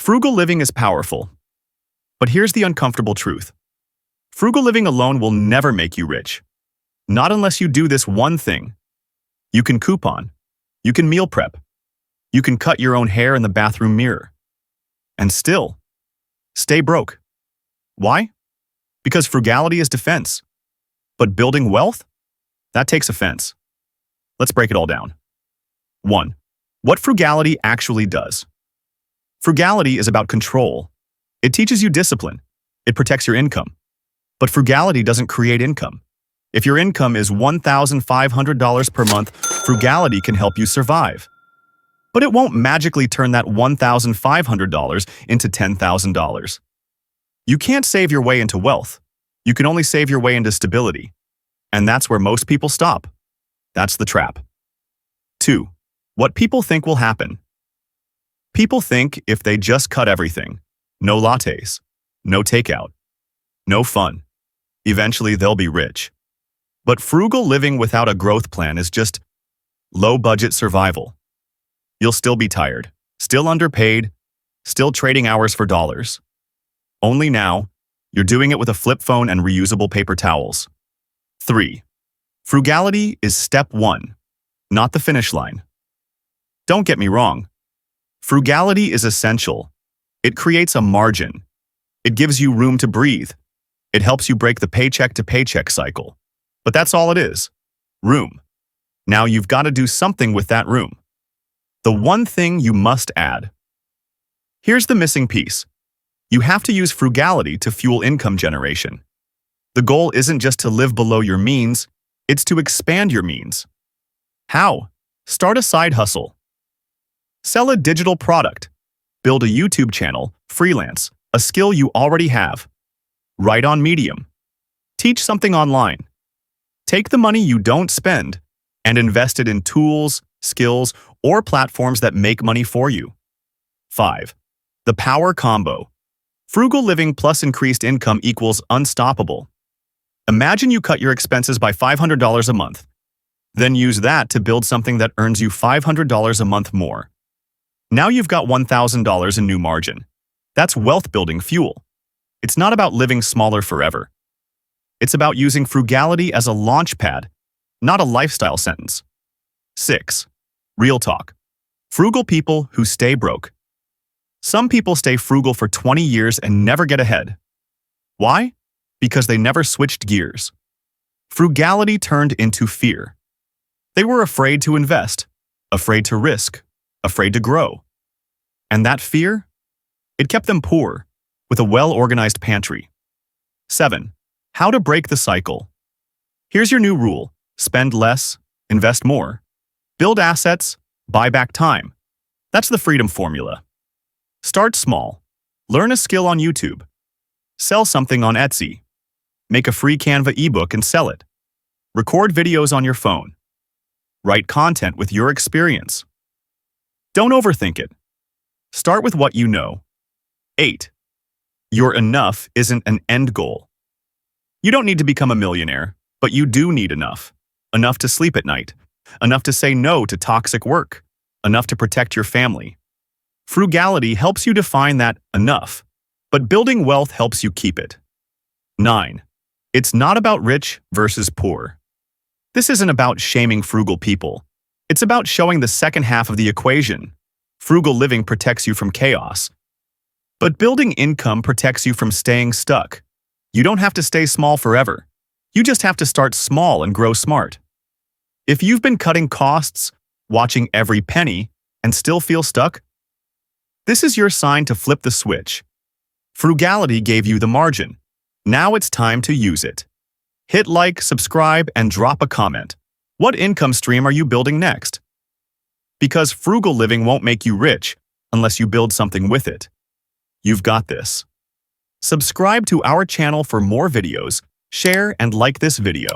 Frugal living is powerful. But here's the uncomfortable truth. Frugal living alone will never make you rich. Not unless you do this one thing. You can coupon. You can meal prep. You can cut your own hair in the bathroom mirror. And still, stay broke. Why? Because frugality is defense. But building wealth? That takes offense. Let's break it all down. 1. What frugality actually does. Frugality is about control. It teaches you discipline. It protects your income. But frugality doesn't create income. If your income is $1,500 per month, frugality can help you survive. But it won't magically turn that $1,500 into $10,000. You can't save your way into wealth. You can only save your way into stability. And that's where most people stop. That's the trap. 2. What people think will happen. People think if they just cut everything, no lattes, no takeout, no fun, eventually they'll be rich. But frugal living without a growth plan is just low-budget survival. You'll still be tired, still underpaid, still trading hours for dollars. Only now, you're doing it with a flip phone and reusable paper towels. 3. Frugality is step 1, not the finish line. Don't get me wrong. Frugality is essential. It creates a margin. It gives you room to breathe. It helps you break the paycheck-to-paycheck cycle. But that's all it is. Room. Now you've got to do something with that room. The one thing you must add. Here's the missing piece. You have to use frugality to fuel income generation. The goal isn't just to live below your means, it's to expand your means. How? Start a side hustle. Sell a digital product. Build a YouTube channel, freelance, a skill you already have. Write on Medium. Teach something online. Take the money you don't spend and invest it in tools, skills, or platforms that make money for you. 5. The power combo. Frugal living plus increased income equals unstoppable. Imagine you cut your expenses by $500 a month. Then use that to build something that earns you $500 a month more. Now you've got $1,000 in new margin. That's wealth-building fuel. It's not about living smaller forever. It's about using frugality as a launch pad, not a lifestyle sentence. 6. Real talk. Frugal people who stay broke. Some people stay frugal for 20 years and never get ahead. Why? Because they never switched gears. Frugality turned into fear. They were afraid to invest, afraid to risk, afraid to grow. And that fear? It kept them poor, with a well-organized pantry. 7. How to break the cycle. Here's your new rule. Spend less, invest more. Build assets, buy back time. That's the freedom formula. Start small. Learn a skill on YouTube. Sell something on Etsy. Make a free Canva ebook and sell it. Record videos on your phone. Write content with your experience. Don't overthink it. Start with what you know. 8. Your enough isn't an end goal. You don't need to become a millionaire, but you do need enough. Enough to sleep at night. Enough to say no to toxic work. Enough to protect your family. Frugality helps you define that enough, but building wealth helps you keep it. 9. It's not about rich versus poor. This isn't about shaming frugal people. It's about showing the second half of the equation. Frugal living protects you from chaos. But building income protects you from staying stuck. You don't have to stay small forever. You just have to start small and grow smart. If you've been cutting costs, watching every penny, and still feel stuck, this is your sign to flip the switch. Frugality gave you the margin. Now it's time to use it. Hit like, subscribe, and drop a comment. What income stream are you building next? Because frugal living won't make you rich unless you build something with it. You've got this. Subscribe to our channel for more videos, share and like this video.